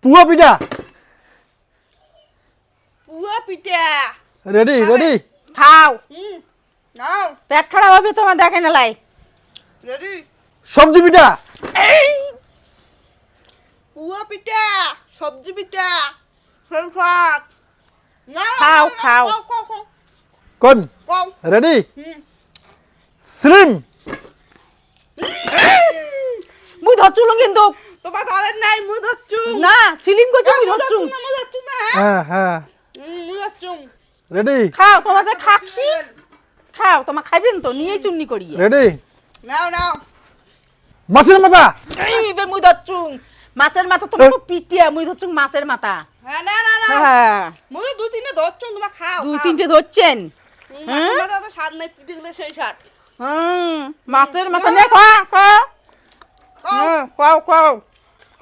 পুয়া পিঠা পুয়া পিঠা ready ready খাও নাও পেট খারাপ হবে তোমার দেখে না লাই রেডি সবজি পিঠা পুয়া পিঠা সবজি পিঠা শাক না খাও, খাও। কোন খাও রেডি হুম স্লিম মুই ধরছুলুম কিন্তু তোমার ঘরে নাই মুই ধরছু না সিলিম করছে মুই ধরছুম মুই ধরছু না হ্যাঁ হ্যাঁ মুই ধরছু রেডি খাও তোমার যে খাকছি খাও তোমার খাইবেন তো নিয়েই চুন্নি করিয়ে রেডি নাও নাও মাছের মাথা এইবার মুই ধরছুম মাছের মাথা তোমার তো পিটিয়া মুই ধরছুম মাছের মাথা হ্যাঁ না না না হ্যাঁ মুই দুই তিনটে ধরছু তোমরা খাও দুই তিনটে ধরছেন মাছের মাথা তো স্বাদ নাই পিঠে দিলে সেই স্বাদ মাছের মাথা নে খাও খাও খাও খাও খাও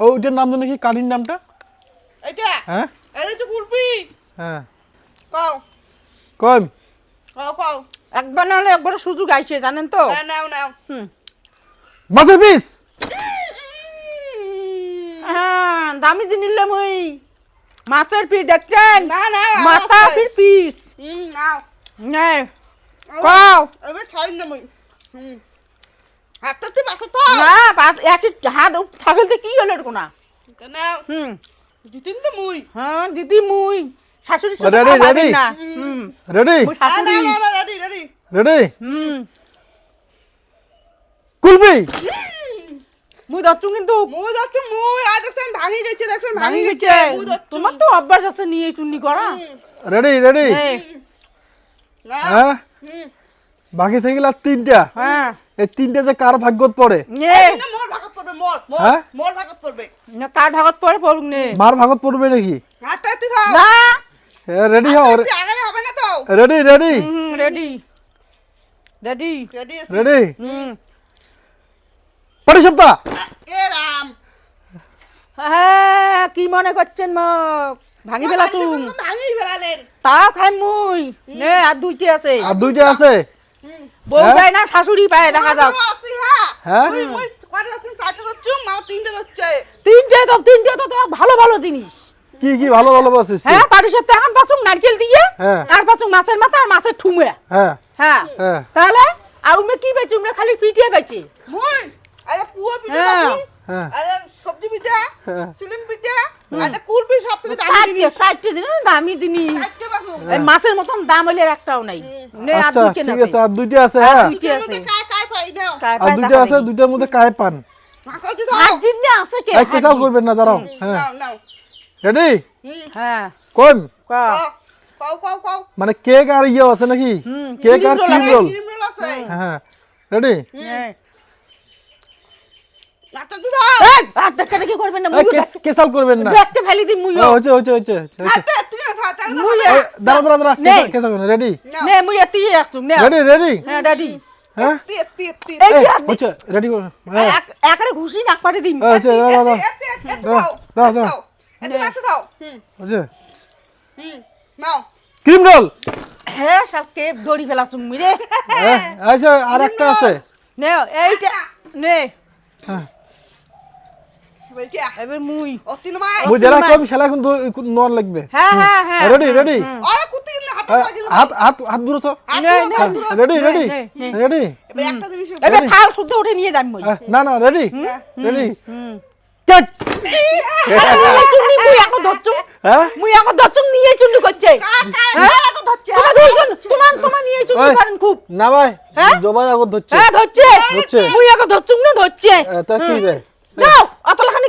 ওইটার নাম জানো কি কাঠির নামটা এটা হ্যাঁ এটা তো কুলপি হ্যাঁ খাও কোন খাও খাও একবার না হলে একবার সুযোগ আইছে জানেন তো হ্যাঁ নাও নাও হুম মাছের পিস হ্যাঁ দামি দিয়ে নিলাম ওই মাছের পিস দেখছেন না না মাথা পিস নাও নে খাও এবার ছাই না মুই হাতটাতে পাশে তো না একই হাত থাকলে কি হলো এরকম না নাও হুম দুই তিনটে মুই হ্যাঁ দিদি মুই শাশুড়ি সাথে Ready, খাওয়াবেন ready? না রেডি মুই শাশুড়ি না না রেডি রেডি রেডি হুম কুলপি মুই ধরছুম কিন্তু মুই যাচ্ছি মুই আজ দেখছেন ভাঙি গেছে দেখছেন ভাঙি গেছে মুই যাচ্ছি তোমার তো অভ্যাস আছে নিয়ে চুন্নি করা রেডি রেডি নে, না হ্যাঁ হুম বাকি থেকে গেল আর তিনটা হ্যাঁ এই তিনটা যে কার ভাগ্যত পড়ে নে না মোর ভাগত পড়বে মোর হ্যাঁ? মোর ভাগত পড়বে না কার ভাগত পরে পড়ুক নে মার ভাগত পড়বে নাকি হাতটাতে খাও না রেডি হও হাতটাতে আগালে হবে না তো ready ready ready ready ready আছি রেডি হুম পরে সপ্তাহ এ রাম হ্যাঁ কি মনে করছেন মক ভাঙি ফেলাছুম ভাঙি ফেলালেন তাও খাই মুই নে আর দুইটি আছে আর দুইটা আছে বউ যায় না শাশুড়ি পায় দেখা যাও আসি হ্যাঁ হ্যাঁ মুই মুই কয়টা যাচ্ছি চারটা যাচ্ছি মা তিনটে যাচ্ছে তিনটে তো তোমার ভালো ভালো জিনিস কি কি ভালো ভালো বসিস হ্যাঁ বাড়ির সাথে এখন পাচুক নারকেল দিয়ে হ্যাঁ। আর পাচুক মাছের মাথা আর মাছের ঠুমে হ্যাঁ হ্যাঁ হ্যাঁ তাহলে আর উমে কি বেচে উমে খালি পিঠে বেচে মুই আরে পুয়া পিঠা হ্যাঁ। খাবি হ্যাঁ আরে সবজি পিঠা হ্যাঁ। সিলিম পিঠা আরে কুলপি সব থেকে দামি জিনিস চারটে জিনিস দামি জিনিস চারটে বাসুম এই মাছের মতন দাম হলে আর একটাও নাই নে আর আচ্ছা দুইটা ঠিক আছে আর দুইটা আছে আর হ্যাঁ দুইটা আছে কাই কাই পাই নাও কায় আর পায় দুইটা দেখা আছে দেখি। দুইটার মধ্যে কায় পান ভাগল দি হাত জিনিস আছে কে এক কেসাল করবেন না দাঁড়াও হ্যাঁ নাও নাও রেডি হ্যাঁ কোন কা কাও কাও কাও মানে কেক আর ইয়ে আছে নাকি কেক আর cream roll cream roll cream roll আছে হ্যাঁ রেডি নে নাটা দি দাও এই আর দেখা দেখি করবেন না মুই কেসাল করবেন না একটা ফেলি দি মুই হচ্ছে হচ্ছে হচ্ছে হচ্ছে হাতে তুই খা তার মুই দাঁড়া দাঁড়া দাঁড়া নেই। কেসাল করবেন রেডি নে মুই এতি একটু নে রেডি রেডি হ্যাঁ দাদি হ্যাঁ তি তি তি এই যে হাত দি- হচ্ছে রেডি হ্যাঁ একরে ঘুষি নাক পাড়ে দিম হচ্ছে দাঁড়া দাঁড়া দাও, দাও। এতে পাশে দাও হচ্ছে নাও ক্রিম রোল হ্যাঁ সব কে দড়ি ফেলাছুম মুই রে আচ্ছা আর একটা আছে নে এইটা নে হ্যাঁ বলছি এবার মুই অতিন মাই মুই যারা কম সেলা কিন্তু নোয়ার লাগবে হ্যাঁ হ্যাঁ হ্যাঁ রেডি রেডি আরে কুত্তি কিনে হাতে লাগি হাত হাত হাত দূর তো নে, নে। রেডি রেডি নে, নে। রেডি এবার একটা জিনিস এবার থাল শুদ্ধ উঠে নিয়ে যাম মুই না না রেডি রেডি হুম কেক নিয়ে চুন্নি মুই এখন ধরছুম হ্যাঁ মুই এখন ধরছুম নিয়ে চুন্নি করছে কাকা তো ধরছে তোমার দুইজন তোমার নিয়ে চুন্নি ওই। করেন খুব না ভাই হ্যাঁ? জবাই আগত ধরছে হ্যাঁ ধরছে ধরছে। মুই এখন ধরছুম না ধরছে তা কি রে দাও অতলাখানি